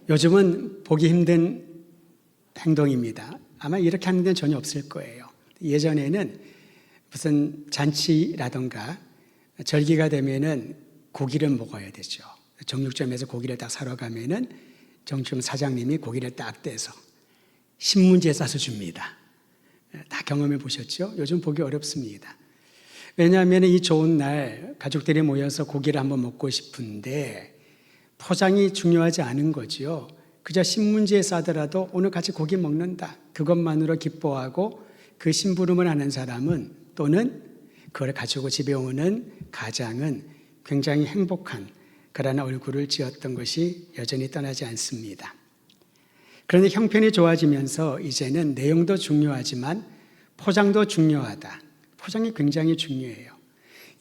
요즘은 보기 힘든 행동입니다. 아마 이렇게 하는 데는 전혀 없을 거예요. 예전에는 무슨 잔치라던가 절기가 되면은 고기를 먹어야 되죠. 정육점에서 고기를 딱 사러 가면은 정육점 사장님이 고기를 딱 떼서 신문지에 싸서 줍니다. 다 경험해 보셨죠? 요즘 보기 어렵습니다. 왜냐하면 이 좋은 날 가족들이 모여서 고기를 한번 먹고 싶은데 포장이 중요하지 않은 거지요. 그저 신문지에 싸더라도 오늘 같이 고기 먹는다. 그것만으로 기뻐하고 그 심부름을 하는 사람은 또는 그걸 가지고 집에 오는 가장은 굉장히 행복한 그러나 얼굴을 지었던 것이 여전히 떠나지 않습니다. 그런데 형편이 좋아지면서 이제는 내용도 중요하지만 포장도 중요하다. 포장이 굉장히 중요해요.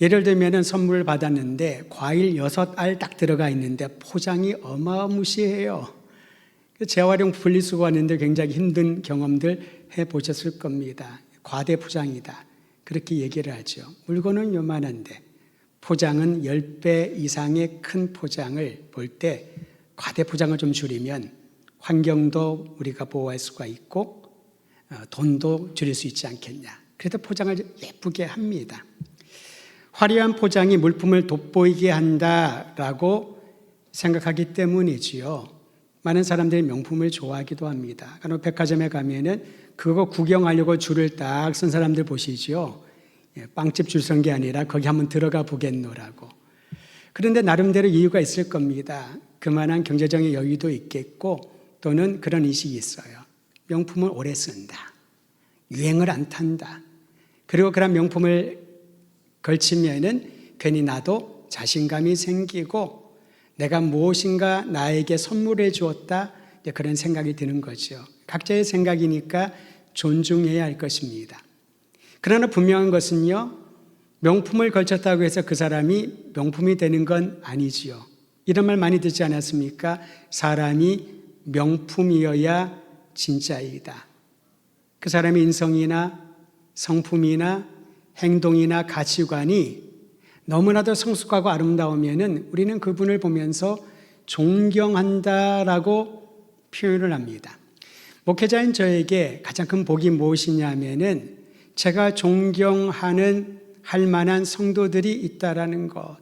예를 들면 선물을 받았는데 과일 6알 딱 들어가 있는데 포장이 어마무시해요. 재활용 분리수거 하는데 굉장히 힘든 경험들 해보셨을 겁니다. 과대 포장이다. 그렇게 얘기를 하죠. 물건은 요만한데 포장은 10배 이상의 큰 포장을 볼 때 과대 포장을 좀 줄이면 환경도 우리가 보호할 수가 있고 돈도 줄일 수 있지 않겠냐. 그래서 포장을 예쁘게 합니다. 화려한 포장이 물품을 돋보이게 한다라고 생각하기 때문이지요. 많은 사람들이 명품을 좋아하기도 합니다. 그리고 백화점에 가면은 그거 구경하려고 줄을 딱 선 사람들 보시죠. 빵집 줄 선 게 아니라 거기 한번 들어가 보겠노라고. 그런데 나름대로 이유가 있을 겁니다. 그만한 경제적인 여유도 있겠고 또는 그런 인식이 있어요. 명품을 오래 쓴다. 유행을 안 탄다. 그리고 그런 명품을 걸치면은 괜히 나도 자신감이 생기고 내가 무엇인가 나에게 선물해 주었다. 그런 생각이 드는 거죠. 각자의 생각이니까 존중해야 할 것입니다. 그러나 분명한 것은요, 명품을 걸쳤다고 해서 그 사람이 명품이 되는 건 아니지요. 이런 말 많이 듣지 않았습니까? 사람이 명품이어야 진짜이다. 그 사람의 인성이나 성품이나 행동이나 가치관이 너무나도 성숙하고 아름다우면은 우리는 그분을 보면서 존경한다라고 표현을 합니다. 목회자인 저에게 가장 큰 복이 무엇이냐면은 제가 존경하는 할 만한 성도들이 있다라는 것.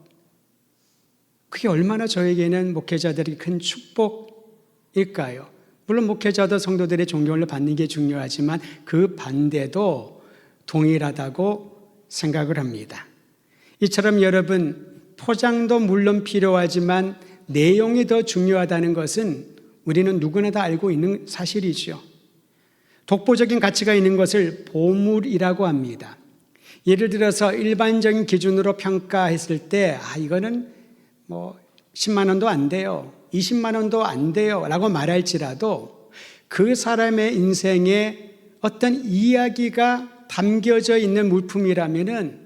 그게 얼마나 저에게는 목회자들이 큰 축복일까요? 물론 목회자도 성도들의 존경을 받는 게 중요하지만 그 반대도 동일하다고 생각을 합니다. 이처럼 여러분, 포장도 물론 필요하지만 내용이 더 중요하다는 것은 우리는 누구나 다 알고 있는 사실이죠. 독보적인 가치가 있는 것을 보물이라고 합니다. 예를 들어서 일반적인 기준으로 평가했을 때 이거는 10만 원도 안 돼요. 20만 원도 안 돼요. 라고 말할지라도 그 사람의 인생에 어떤 이야기가 담겨져 있는 물품이라면은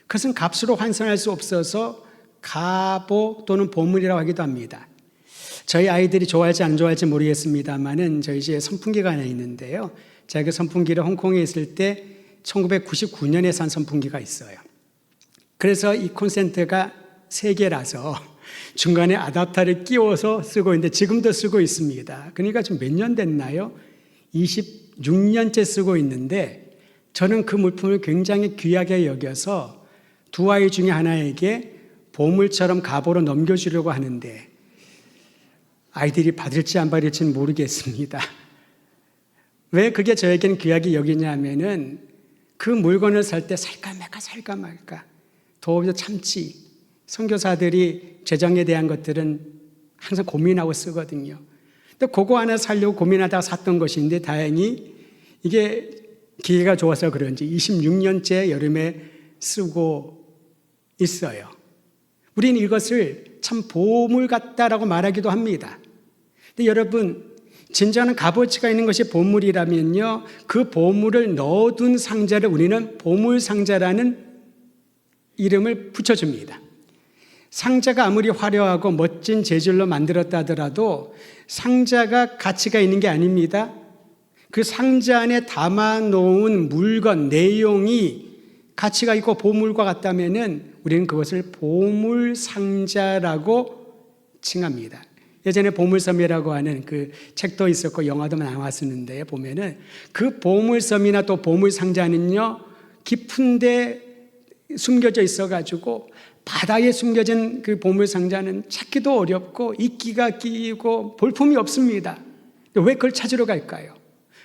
그것은 값으로 환산할 수 없어서 가보 또는 보물이라고 하기도 합니다. 저희 아이들이 좋아할지 안 좋아할지 모르겠습니다만은 저희 집에 선풍기가 하나 있는데요. 제가 그 선풍기를 홍콩에 있을 때 1999년에 산 선풍기가 있어요. 그래서 이 콘센트가 3개라서 중간에 아답터를 끼워서 쓰고 있는데 지금도 쓰고 있습니다. 그러니까 지금 몇 년 됐나요? 26년째 쓰고 있는데 저는 그 물품을 굉장히 귀하게 여겨서 두 아이 중에 하나에게 보물처럼 가보로 넘겨주려고 하는데 아이들이 받을지 안 받을지는 모르겠습니다. 왜 그게 저에게는 귀하게 여기냐면은 그 물건을 살 때 살까 말까 도저히 참지. 선교사들이 재정에 대한 것들은 항상 고민하고 쓰거든요. 근데 그거 하나 사려고 고민하다가 샀던 것인데 다행히 이게 기회가 좋아서 그런지 26년째 여름에 쓰고 있어요. 우리는 이것을 참 보물 같다라고 말하기도 합니다. 근데 여러분, 진정한 값어치가 있는 것이 보물이라면요, 그 보물을 넣어둔 상자를 우리는 보물상자라는 이름을 붙여줍니다. 상자가 아무리 화려하고 멋진 재질로 만들었다 하더라도 상자가 가치가 있는 게 아닙니다. 그 상자 안에 담아놓은 물건, 내용이 가치가 있고 보물과 같다면은 우리는 그것을 보물상자라고 칭합니다. 예전에 보물섬이라고 하는 그 책도 있었고 영화도 나왔었는데 보면은 그 보물섬이나 또 보물상자는요 깊은데 숨겨져 있어가지고 바다에 숨겨진 그 보물상자는 찾기도 어렵고 이끼가 끼고 볼품이 없습니다. 왜 그걸 찾으러 갈까요?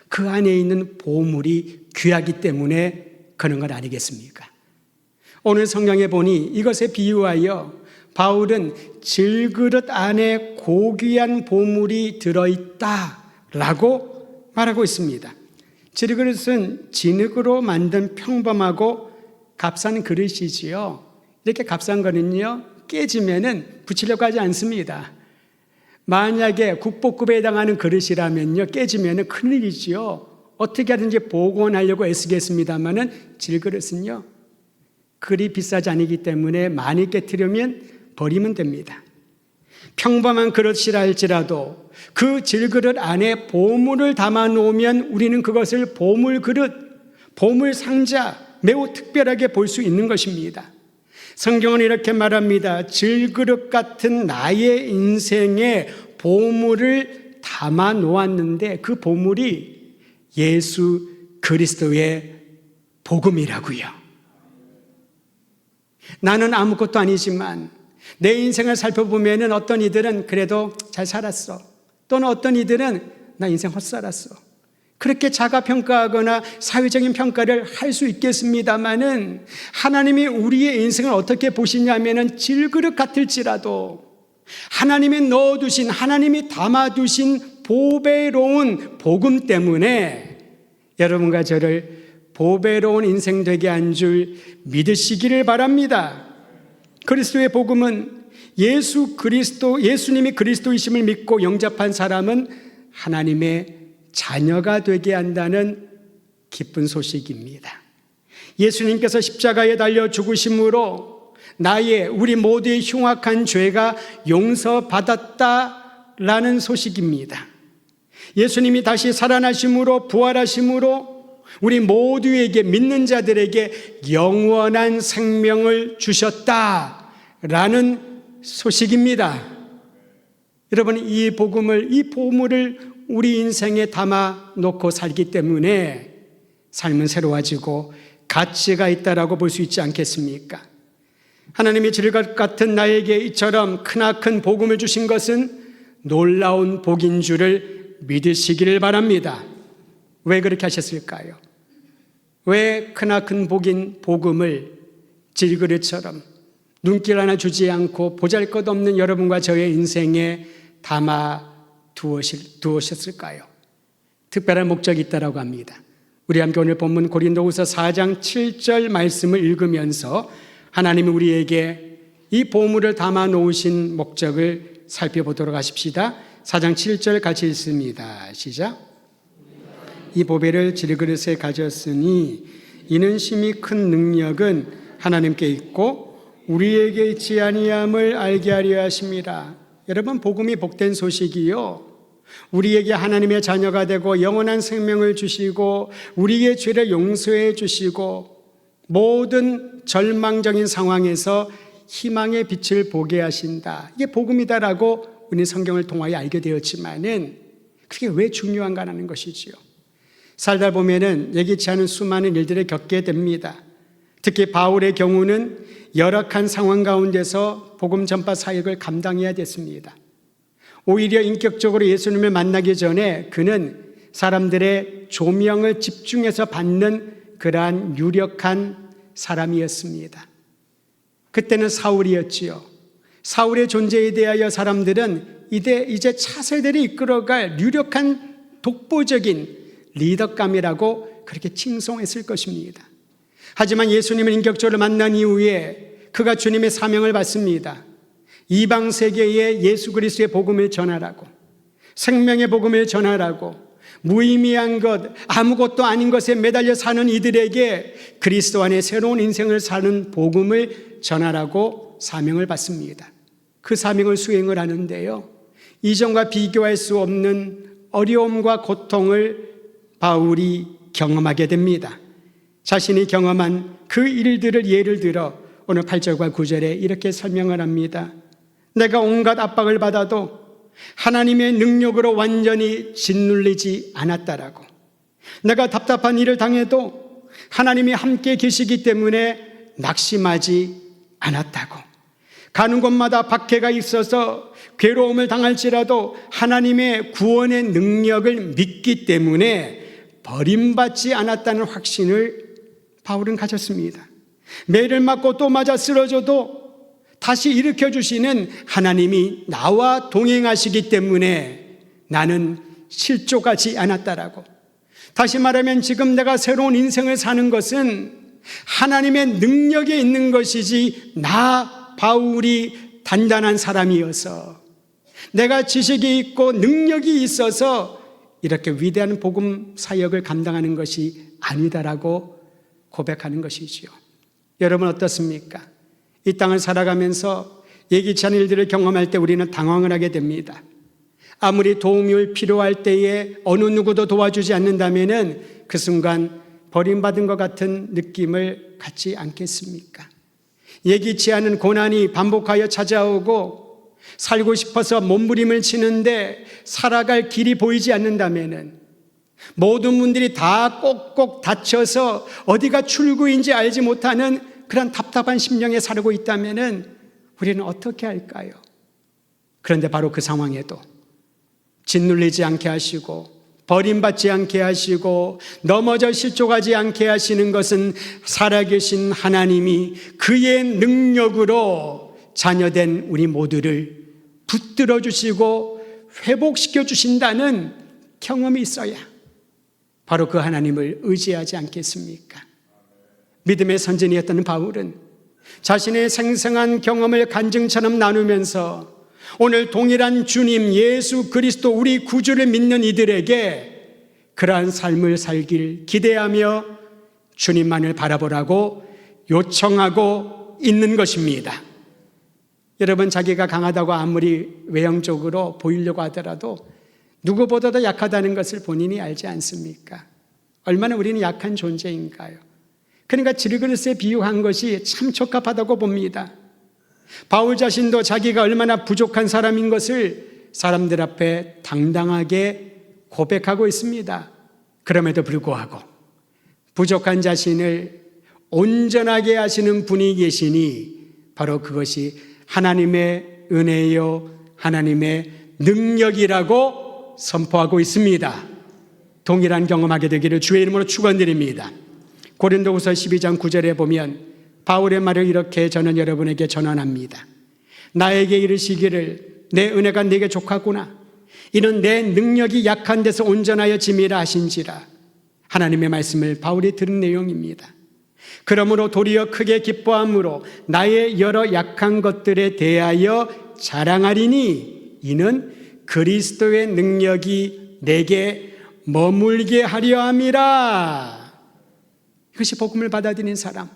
그 안에 있는 보물이 귀하기 때문에 그런 것 아니겠습니까? 오늘 성경에 보니 이것에 비유하여 바울은 질그릇 안에 고귀한 보물이 들어있다라고 말하고 있습니다. 질그릇은 진흙으로 만든 평범하고 값싼 그릇이지요. 이렇게 값싼 거는요 깨지면은 붙이려고 하지 않습니다. 만약에 국보급에 해당하는 그릇이라면요 깨지면은 큰일이지요. 어떻게 하든지 복원하려고 애쓰겠습니다만은 질그릇은요 그리 비싸지 않기 때문에 많이 깨트리면 버리면 됩니다. 평범한 그릇이라 할지라도 그 질그릇 안에 보물을 담아 놓으면 우리는 그것을 보물 그릇, 보물 상자 매우 특별하게 볼 수 있는 것입니다. 성경은 이렇게 말합니다. 질그릇 같은 나의 인생에 보물을 담아 놓았는데 그 보물이 예수 그리스도의 복음이라고요. 나는 아무것도 아니지만 내 인생을 살펴보면 어떤 이들은 그래도 잘 살았어. 또는 어떤 이들은 나 인생 헛살았어. 그렇게 자가평가하거나 사회적인 평가를 할 수 있겠습니다마는 하나님이 우리의 인생을 어떻게 보시냐면은 질그릇 같을지라도 하나님이 넣어두신, 하나님이 담아두신 보배로운 복음 때문에 여러분과 저를 보배로운 인생 되게 한 줄 믿으시기를 바랍니다. 그리스도의 복음은 예수님이 그리스도이심을 믿고 영접한 사람은 하나님의 자녀가 되게 한다는 기쁜 소식입니다. 예수님께서 십자가에 달려 죽으심으로 우리 모두의 흉악한 죄가 용서받았다라는 소식입니다. 예수님이 다시 살아나심으로 부활하심으로 우리 모두에게 믿는 자들에게 영원한 생명을 주셨다라는 소식입니다. 여러분 이 복음을, 이 보물을 우리 인생에 담아 놓고 살기 때문에 삶은 새로워지고 가치가 있다라고 볼 수 있지 않겠습니까? 하나님이 질것 같은 나에게 이처럼 크나큰 복음을 주신 것은 놀라운 복인 줄을 믿으시기를 바랍니다. 왜 그렇게 하셨을까요? 왜 크나큰 복음을 질그릇처럼 눈길 하나 주지 않고 보잘것없는 여러분과 저의 인생에 담아 두었을까요? 특별한 목적이 있다고 합니다. 우리 함께 오늘 본문 고린도후서 4장 7절 말씀을 읽으면서 하나님이 우리에게 이 보물을 담아 놓으신 목적을 살펴보도록 하십시다. 4장 7절 같이 읽습니다. 시작. 이 보배를 질그릇에 가졌으니 이는 심히 큰 능력은 하나님께 있고 우리에게 있지 아니함을 알게 하려 하심이라. 여러분 복음이 복된 소식이요 우리에게 하나님의 자녀가 되고 영원한 생명을 주시고 우리의 죄를 용서해 주시고 모든 절망적인 상황에서 희망의 빛을 보게 하신다. 이게 복음이다라고 우리 성경을 통하여 알게 되었지만은 그게 왜 중요한가라는 것이지요. 살다 보면은 예기치 않은 수많은 일들을 겪게 됩니다. 특히 바울의 경우는 열악한 상황 가운데서 복음 전파 사역을 감당해야 됐습니다. 오히려 인격적으로 예수님을 만나기 전에 그는 사람들의 조명을 집중해서 받는 그러한 유력한 사람이었습니다. 그때는 사울이었지요. 사울의 존재에 대하여 사람들은 이제 차세대를 이끌어갈 유력한 독보적인 리더감이라고 그렇게 칭송했을 것입니다. 하지만 예수님을 인격적으로 만난 이후에 그가 주님의 사명을 받습니다. 이방 세계에 예수 그리스도의 복음을 전하라고, 생명의 복음을 전하라고, 무의미한 것, 아무것도 아닌 것에 매달려 사는 이들에게 그리스도 안에 새로운 인생을 사는 복음을 전하라고 사명을 받습니다. 그 사명을 수행을 하는데요, 이전과 비교할 수 없는 어려움과 고통을 바울이 경험하게 됩니다. 자신이 경험한 그 일들을 예를 들어 오늘 8절과 9절에 이렇게 설명을 합니다. 내가 온갖 압박을 받아도 하나님의 능력으로 완전히 짓눌리지 않았다라고. 내가 답답한 일을 당해도 하나님이 함께 계시기 때문에 낙심하지 않았다고. 가는 곳마다 박해가 있어서 괴로움을 당할지라도 하나님의 구원의 능력을 믿기 때문에 버림받지 않았다는 확신을 바울은 가졌습니다. 매를 맞고 또 맞아 쓰러져도 다시 일으켜주시는 하나님이 나와 동행하시기 때문에 나는 실족하지 않았다라고. 다시 말하면 지금 내가 새로운 인생을 사는 것은 하나님의 능력에 있는 것이지 나 바울이 단단한 사람이어서 내가 지식이 있고 능력이 있어서 이렇게 위대한 복음 사역을 감당하는 것이 아니다라고 고백하는 것이지요. 여러분 어떻습니까? 이 땅을 살아가면서 예기치 않은 일들을 경험할 때 우리는 당황을 하게 됩니다. 아무리 도움이 필요할 때에 어느 누구도 도와주지 않는다면 그 순간 버림받은 것 같은 느낌을 갖지 않겠습니까? 예기치 않은 고난이 반복하여 찾아오고 살고 싶어서 몸부림을 치는데 살아갈 길이 보이지 않는다면, 모든 분들이 다 꼭꼭 닫혀서 어디가 출구인지 알지 못하는 그런 답답한 심령에 살고 있다면 우리는 어떻게 할까요? 그런데 바로 그 상황에도 짓눌리지 않게 하시고 버림받지 않게 하시고 넘어져 실족하지 않게 하시는 것은 살아계신 하나님이 그의 능력으로 자녀된 우리 모두를 붙들어 주시고 회복시켜 주신다는 경험이 있어야 바로 그 하나님을 의지하지 않겠습니까? 믿음의 선진이었던 바울은 자신의 생생한 경험을 간증처럼 나누면서 오늘 동일한 주님 예수 그리스도 우리 구주를 믿는 이들에게 그러한 삶을 살길 기대하며 주님만을 바라보라고 요청하고 있는 것입니다. 여러분, 자기가 강하다고 아무리 외형적으로 보이려고 하더라도 누구보다도 약하다는 것을 본인이 알지 않습니까? 얼마나 우리는 약한 존재인가요? 그러니까 질그릇에 비유한 것이 참 적합하다고 봅니다. 바울 자신도 자기가 얼마나 부족한 사람인 것을 사람들 앞에 당당하게 고백하고 있습니다. 그럼에도 불구하고 부족한 자신을 온전하게 하시는 분이 계시니 바로 그것이 하나님의 은혜요 하나님의 능력이라고 선포하고 있습니다. 동일한 경험하게 되기를 주의 이름으로 축원드립니다. 고린도후서 12장 9절에 보면 바울의 말을 이렇게 저는 여러분에게 전환합니다. 나에게 이르시기를 내 은혜가 네게 족하구나. 이는 내 능력이 약한 데서 온전하여 짐이라 하신지라. 하나님의 말씀을 바울이 들은 내용입니다. 그러므로 도리어 크게 기뻐함으로 나의 여러 약한 것들에 대하여 자랑하리니 이는 그리스도의 능력이 내게 머물게 하려 함이라. 이것이 복음을 받아들인 사람,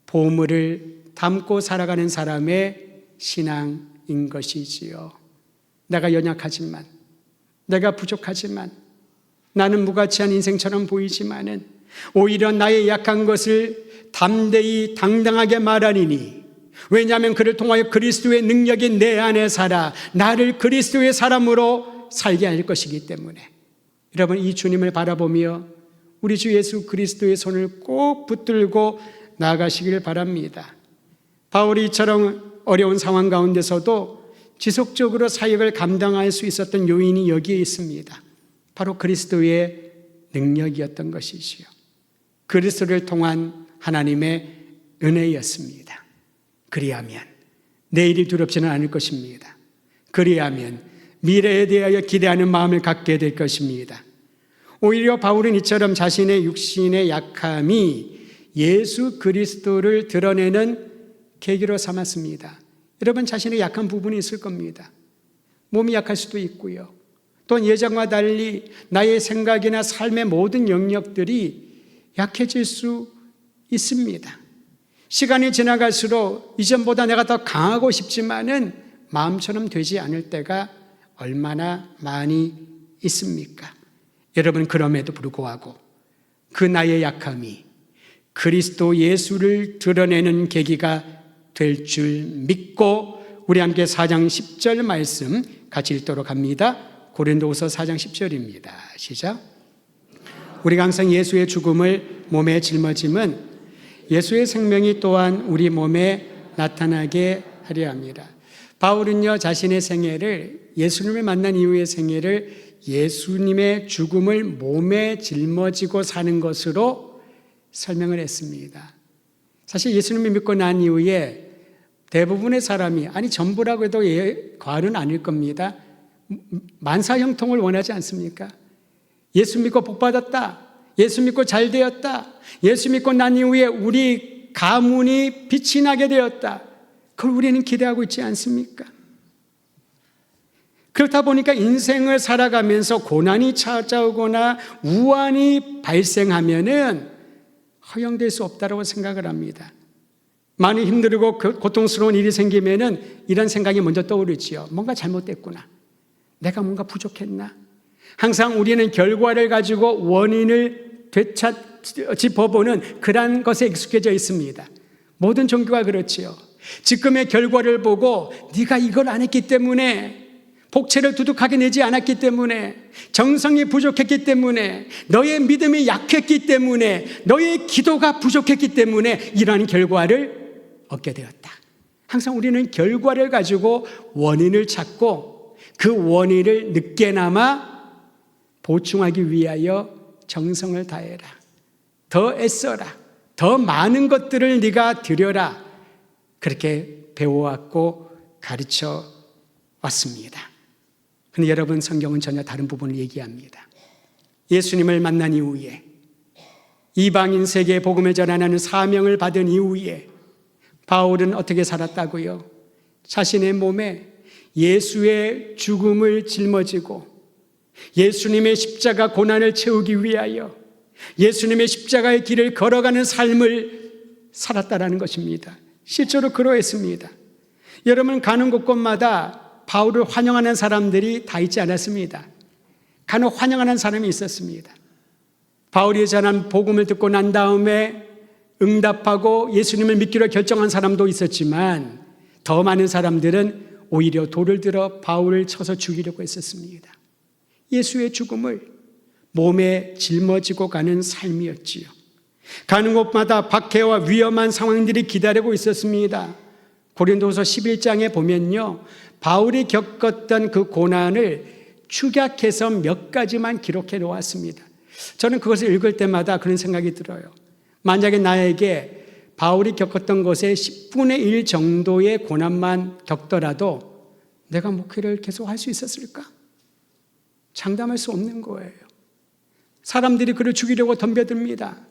보물을 담고 살아가는 사람의 신앙인 것이지요. 내가 연약하지만, 내가 부족하지만, 나는 무가치한 인생처럼 보이지만은 오히려 나의 약한 것을 담대히 당당하게 말하리니, 왜냐하면 그를 통하여 그리스도의 능력이 내 안에 살아 나를 그리스도의 사람으로 살게 할 것이기 때문에 여러분, 이 주님을 바라보며 우리 주 예수 그리스도의 손을 꼭 붙들고 나아가시길 바랍니다. 바울이 이처럼 어려운 상황 가운데서도 지속적으로 사역을 감당할 수 있었던 요인이 여기에 있습니다. 바로 그리스도의 능력이었던 것이지요. 그리스도를 통한 하나님의 은혜였습니다. 그리하면 내일이 두렵지는 않을 것입니다. 그리하면 미래에 대하여 기대하는 마음을 갖게 될 것입니다. 오히려 바울은 이처럼 자신의 육신의 약함이 예수 그리스도를 드러내는 계기로 삼았습니다. 여러분, 자신의 약한 부분이 있을 겁니다. 몸이 약할 수도 있고요. 또 예전과 달리 나의 생각이나 삶의 모든 영역들이 약해질 수 있습니다. 시간이 지나갈수록 이전보다 내가 더 강하고 싶지만은 마음처럼 되지 않을 때가 얼마나 많이 있습니까? 여러분, 그럼에도 불구하고 그 나의 약함이 그리스도 예수를 드러내는 계기가 될 줄 믿고 우리 함께 4장 10절 말씀 같이 읽도록 합니다. 고린도후서 4장 10절입니다. 시작. 우리가 항상 예수의 죽음을 몸에 짊어짐은 예수의 생명이 또한 우리 몸에 나타나게 하려 합니다. 바울은요, 자신의 생애를, 예수님을 만난 이후의 생애를 예수님의 죽음을 몸에 짊어지고 사는 것으로 설명을 했습니다. 사실 예수님을 믿고 난 이후에 대부분의 사람이, 아니 전부라고 해도 과언은 아닐 겁니다. 만사형통을 원하지 않습니까? 예수 믿고 복받았다, 예수 믿고 잘 되었다, 예수 믿고 난 이후에 우리 가문이 빛이 나게 되었다, 그걸 우리는 기대하고 있지 않습니까? 그렇다 보니까 인생을 살아가면서 고난이 찾아오거나 우환이 발생하면은 허용될 수 없다고 생각을 합니다. 많이 힘들고 고통스러운 일이 생기면은 이런 생각이 먼저 떠오르지요. 뭔가 잘못됐구나, 내가 뭔가 부족했나. 항상 우리는 결과를 가지고 원인을 짚어보는 그런 것에 익숙해져 있습니다. 모든 종교가 그렇지요. 지금의 결과를 보고 네가 이걸 안 했기 때문에, 복채를 두둑하게 내지 않았기 때문에, 정성이 부족했기 때문에, 너의 믿음이 약했기 때문에, 너의 기도가 부족했기 때문에 이러한 결과를 얻게 되었다. 항상 우리는 결과를 가지고 원인을 찾고 그 원인을 늦게나마 보충하기 위하여 정성을 다해라, 더 애써라, 더 많은 것들을 네가 드려라, 그렇게 배워왔고 가르쳐 왔습니다. 그런데 여러분, 성경은 전혀 다른 부분을 얘기합니다. 예수님을 만난 이후에, 이방인 세계에 복음을 전하는 사명을 받은 이후에 바울은 어떻게 살았다고요? 자신의 몸에 예수의 죽음을 짊어지고 예수님의 십자가 고난을 채우기 위하여 예수님의 십자가의 길을 걸어가는 삶을 살았다라는 것입니다. 실제로 그러했습니다. 여러분, 가는 곳곳마다 바울을 환영하는 사람들이 다 있지 않았습니다. 간혹 환영하는 사람이 있었습니다. 바울이 전한 복음을 듣고 난 다음에 응답하고 예수님을 믿기로 결정한 사람도 있었지만, 더 많은 사람들은 오히려 돌을 들어 바울을 쳐서 죽이려고 했었습니다. 예수의 죽음을 몸에 짊어지고 가는 삶이었지요. 가는 곳마다 박해와 위험한 상황들이 기다리고 있었습니다. 고린도후서 11장에 보면요, 바울이 겪었던 그 고난을 축약해서 몇 가지만 기록해 놓았습니다. 저는 그것을 읽을 때마다 그런 생각이 들어요. 만약에 나에게 바울이 겪었던 것의 10분의 1 정도의 고난만 겪더라도 내가 목회를 계속 할 수 있었을까? 장담할 수 없는 거예요. 사람들이 그를 죽이려고 덤벼듭니다.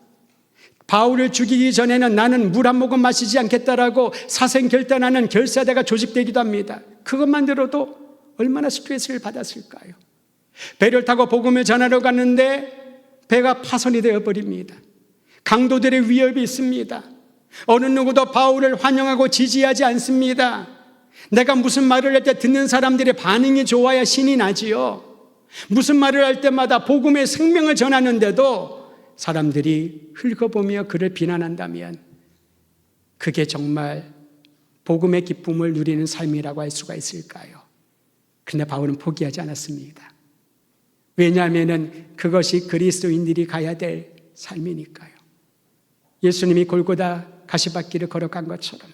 바울을 죽이기 전에는 나는 물 한 모금 마시지 않겠다라고 사생결단하는 결사대가 조직되기도 합니다. 그것만 들어도 얼마나 스트레스를 받았을까요? 배를 타고 복음을 전하러 갔는데 배가 파손이 되어버립니다. 강도들의 위협이 있습니다. 어느 누구도 바울을 환영하고 지지하지 않습니다. 내가 무슨 말을 할 때 듣는 사람들의 반응이 좋아야 신이 나지요. 무슨 말을 할 때마다 복음의 생명을 전하는데도 사람들이 흙어보며 그를 비난한다면 그게 정말 복음의 기쁨을 누리는 삶이라고 할 수가 있을까요? 그런데 바울은 포기하지 않았습니다. 왜냐하면 그것이 그리스도인들이 가야 될 삶이니까요. 예수님이 골고다 가시밭길을 걸어간 것처럼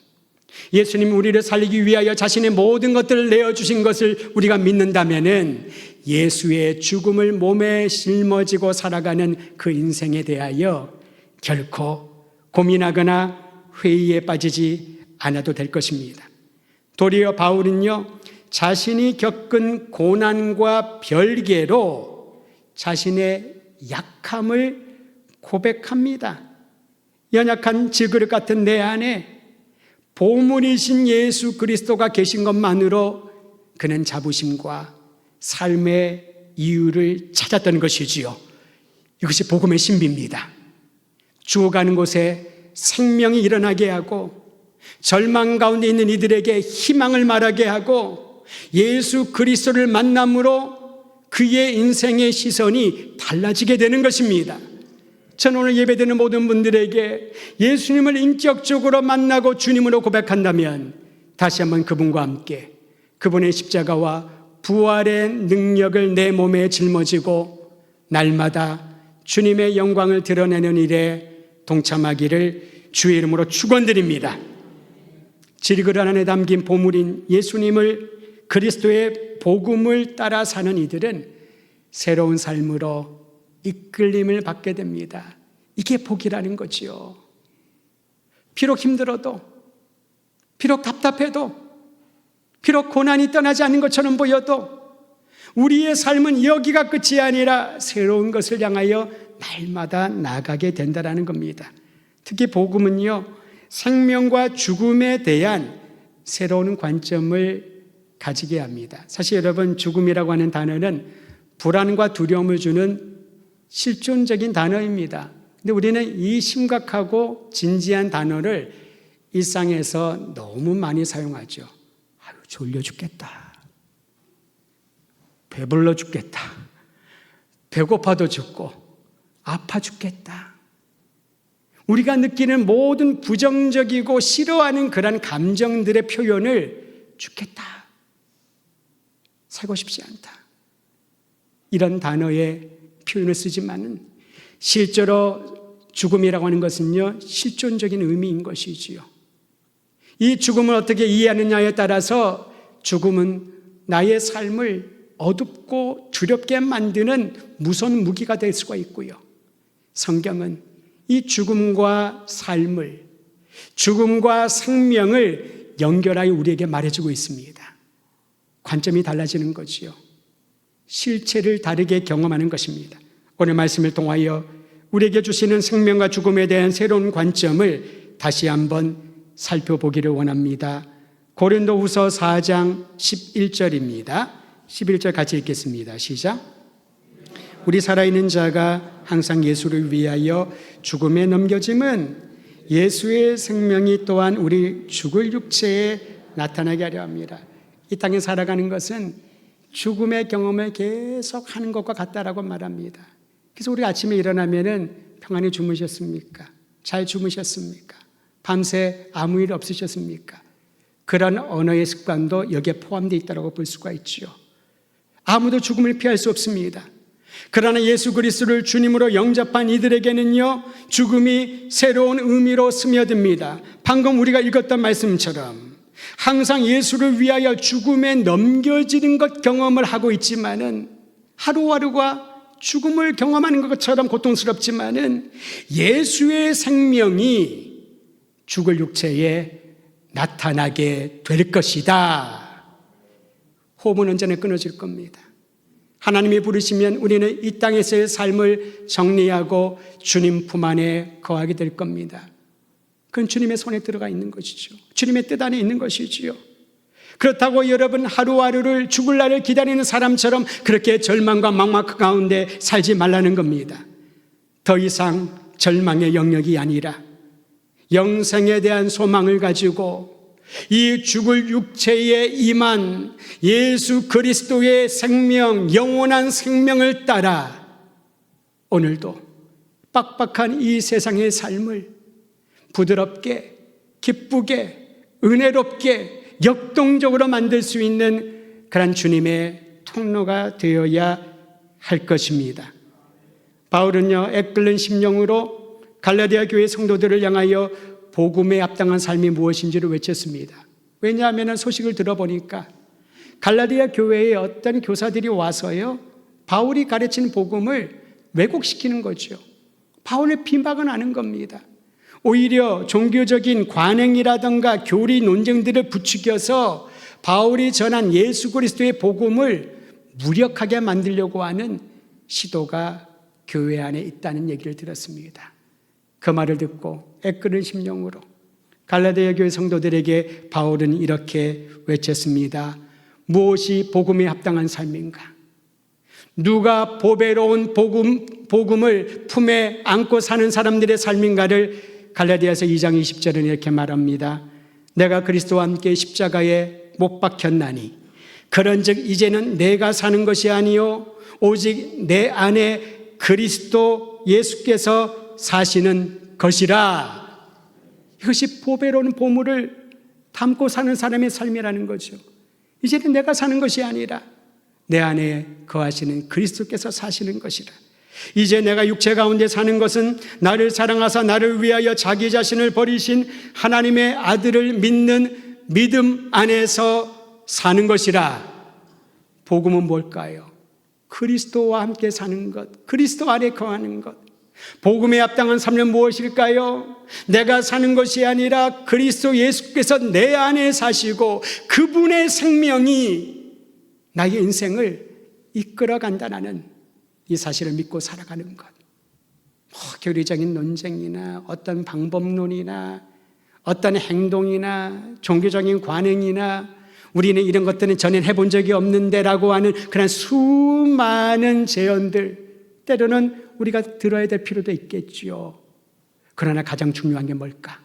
예수님이 우리를 살리기 위하여 자신의 모든 것들을 내어주신 것을 우리가 믿는다면 예수의 죽음을 몸에 짊어지고 살아가는 그 인생에 대하여 결코 고민하거나 회의에 빠지지 않아도 될 것입니다. 도리어 바울은요, 자신이 겪은 고난과 별개로 자신의 약함을 고백합니다. 연약한 질그릇 같은 내 안에 보물이신 예수 그리스도가 계신 것만으로 그는 자부심과 삶의 이유를 찾았던 것이지요. 이것이 복음의 신비입니다. 죽어가는 곳에 생명이 일어나게 하고 절망 가운데 있는 이들에게 희망을 말하게 하고 예수 그리스도를 만남으로 그의 인생의 시선이 달라지게 되는 것입니다. 저는 오늘 예배드리는 모든 분들에게 예수님을 인격적으로 만나고 주님으로 고백한다면 다시 한번 그분과 함께 그분의 십자가와 부활의 능력을 내 몸에 짊어지고 날마다 주님의 영광을 드러내는 일에 동참하기를 주의 이름으로 축원드립니다. 질그릇 안에 담긴 보물인 예수님을, 그리스도의 복음을 따라 사는 이들은 새로운 삶으로 이끌림을 받게 됩니다. 이게 복이라는 거지요. 비록 힘들어도, 비록 답답해도, 비록 고난이 떠나지 않는 것처럼 보여도 우리의 삶은 여기가 끝이 아니라 새로운 것을 향하여 날마다 나가게 된다는 겁니다. 특히 복음은요, 생명과 죽음에 대한 새로운 관점을 가지게 합니다. 사실 여러분, 죽음이라고 하는 단어는 불안과 두려움을 주는 실존적인 단어입니다. 근데 우리는 이 심각하고 진지한 단어를 일상에서 너무 많이 사용하죠. 아유, 졸려 죽겠다. 배불러 죽겠다. 배고파도 죽고 아파 죽겠다. 우리가 느끼는 모든 부정적이고 싫어하는 그런 감정들의 표현을 죽겠다, 살고 싶지 않다, 이런 단어의 표현을 쓰지만은 실제로 죽음이라고 하는 것은요, 실존적인 의미인 것이지요. 이 죽음을 어떻게 이해하느냐에 따라서 죽음은 나의 삶을 어둡고 두렵게 만드는 무서운 무기가 될 수가 있고요. 성경은 이 죽음과 삶을, 죽음과 생명을 연결하여 우리에게 말해주고 있습니다. 관점이 달라지는 거지요. 실체를 다르게 경험하는 것입니다. 오늘 말씀을 통하여 우리에게 주시는 생명과 죽음에 대한 새로운 관점을 다시 한번 살펴보기를 원합니다. 고린도후서 4장 11절입니다. 11절 같이 읽겠습니다. 시작. 우리 살아있는 자가 항상 예수를 위하여 죽음에 넘겨짐은 예수의 생명이 또한 우리 죽을 육체에 나타나게 하려 합니다. 이 땅에 살아가는 것은 죽음의 경험을 계속 하는 것과 같다라고 말합니다. 그래서 우리 아침에 일어나면은 평안히 주무셨습니까? 잘 주무셨습니까? 밤새 아무 일 없으셨습니까? 그런 언어의 습관도 여기에 포함되어 있다고 볼 수가 있죠. 아무도 죽음을 피할 수 없습니다. 그러나 예수 그리스도를 주님으로 영접한 이들에게는요, 죽음이 새로운 의미로 스며듭니다. 방금 우리가 읽었던 말씀처럼 항상 예수를 위하여 죽음에 넘겨지는 것 경험을 하고 있지만은, 하루하루가 죽음을 경험하는 것처럼 고통스럽지만은 예수의 생명이 죽을 육체에 나타나게 될 것이다. 호흡은 언제나 끊어질 겁니다. 하나님이 부르시면 우리는 이 땅에서의 삶을 정리하고 주님 품 안에 거하게 될 겁니다. 그건 주님의 손에 들어가 있는 것이죠. 주님의 뜻 안에 있는 것이지요. 그렇다고 여러분 하루하루를 죽을 날을 기다리는 사람처럼 그렇게 절망과 막막 가운데 살지 말라는 겁니다. 더 이상 절망의 영역이 아니라 영생에 대한 소망을 가지고 이 죽을 육체에 임한 예수 그리스도의 생명, 영원한 생명을 따라 오늘도 빡빡한 이 세상의 삶을 부드럽게, 기쁘게, 은혜롭게, 역동적으로 만들 수 있는 그런 주님의 통로가 되어야 할 것입니다. 바울은요, 애끓는 심령으로 갈라디아 교회 성도들을 향하여 복음에 합당한 삶이 무엇인지를 외쳤습니다. 왜냐하면 소식을 들어보니까 갈라디아 교회에 어떤 교사들이 와서요, 바울이 가르친 복음을 왜곡시키는 거죠. 바울의 비방은 하는 겁니다. 오히려 종교적인 관행이라든가 교리 논쟁들을 부추겨서 바울이 전한 예수 그리스도의 복음을 무력하게 만들려고 하는 시도가 교회 안에 있다는 얘기를 들었습니다. 그 말을 듣고 애끓는 심령으로 갈라디아 교회 성도들에게 바울은 이렇게 외쳤습니다. 무엇이 복음에 합당한 삶인가? 누가 보배로운 복음을 품에 안고 사는 사람들의 삶인가를 갈라디아서 2장 20절은 이렇게 말합니다. 내가 그리스도와 함께 십자가에 못 박혔나니 그런즉 이제는 내가 사는 것이 아니요 오직 내 안에 그리스도 예수께서 사시는 것이라. 이것이 보배로운 보물을 담고 사는 사람의 삶이라는 거죠. 이제는 내가 사는 것이 아니라 내 안에 거하시는 그리스도께서 사시는 것이라. 이제 내가 육체 가운데 사는 것은 나를 사랑하사 나를 위하여 자기 자신을 버리신 하나님의 아들을 믿는 믿음 안에서 사는 것이라. 복음은 뭘까요? 그리스도와 함께 사는 것, 그리스도 안에 거하는 것. 복음에 합당한 삶은 무엇일까요? 내가 사는 것이 아니라 그리스도 예수께서 내 안에 사시고 그분의 생명이 나의 인생을 이끌어간다는 이 사실을 믿고 살아가는 것. 교리적인 논쟁이나 어떤 방법론이나 어떤 행동이나 종교적인 관행이나 우리는 이런 것들은 전혀 해본 적이 없는데 라고 하는 그런 수많은 제언들, 때로는 우리가 들어야 될 필요도 있겠지요. 그러나 가장 중요한 게 뭘까?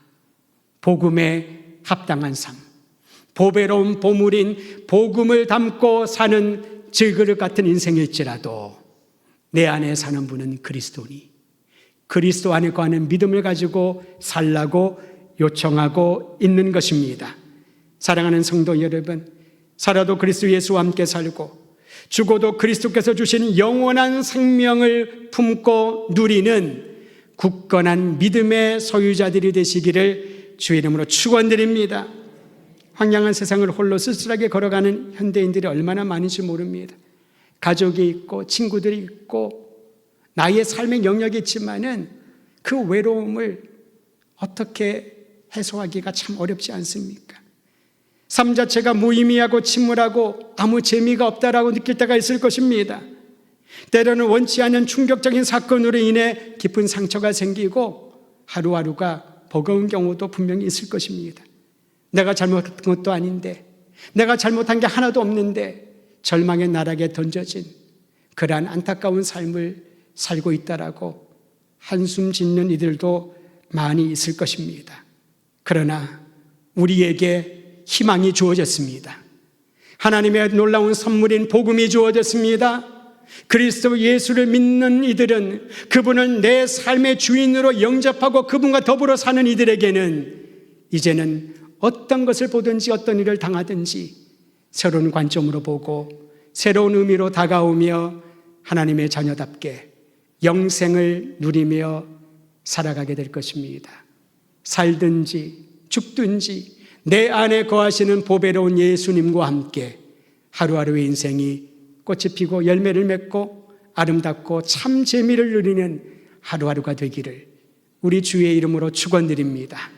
복음에 합당한 삶, 보배로운 보물인 복음을 담고 사는 질그릇 같은 인생일지라도 내 안에 사는 분은 그리스도니 그리스도 안에 거하는 믿음을 가지고 살라고 요청하고 있는 것입니다. 사랑하는 성도 여러분, 살아도 그리스도 예수와 함께 살고 죽어도 그리스도께서 주신 영원한 생명을 품고 누리는 굳건한 믿음의 소유자들이 되시기를 주의 이름으로 축원드립니다. 황량한 세상을 홀로 쓸쓸하게 걸어가는 현대인들이 얼마나 많은지 모릅니다. 가족이 있고 친구들이 있고 나의 삶의 영역이 있지만은 그 외로움을 어떻게 해소하기가 참 어렵지 않습니까? 삶 자체가 무의미하고 침울하고 아무 재미가 없다라고 느낄 때가 있을 것입니다. 때로는 원치 않은 충격적인 사건으로 인해 깊은 상처가 생기고 하루하루가 버거운 경우도 분명히 있을 것입니다. 내가 잘못한 것도 아닌데, 내가 잘못한 게 하나도 없는데 절망의 나락에 던져진 그러한 안타까운 삶을 살고 있다라고 한숨 짓는 이들도 많이 있을 것입니다. 그러나 우리에게 희망이 주어졌습니다. 하나님의 놀라운 선물인 복음이 주어졌습니다. 그리스도 예수를 믿는 이들은 그분을 내 삶의 주인으로 영접하고 그분과 더불어 사는 이들에게는 이제는 어떤 것을 보든지 어떤 일을 당하든지 새로운 관점으로 보고 새로운 의미로 다가오며 하나님의 자녀답게 영생을 누리며 살아가게 될 것입니다. 살든지 죽든지 내 안에 거하시는 보배로운 예수님과 함께 하루하루의 인생이 꽃이 피고 열매를 맺고 아름답고 참 재미를 누리는 하루하루가 되기를 우리 주의 이름으로 축원드립니다.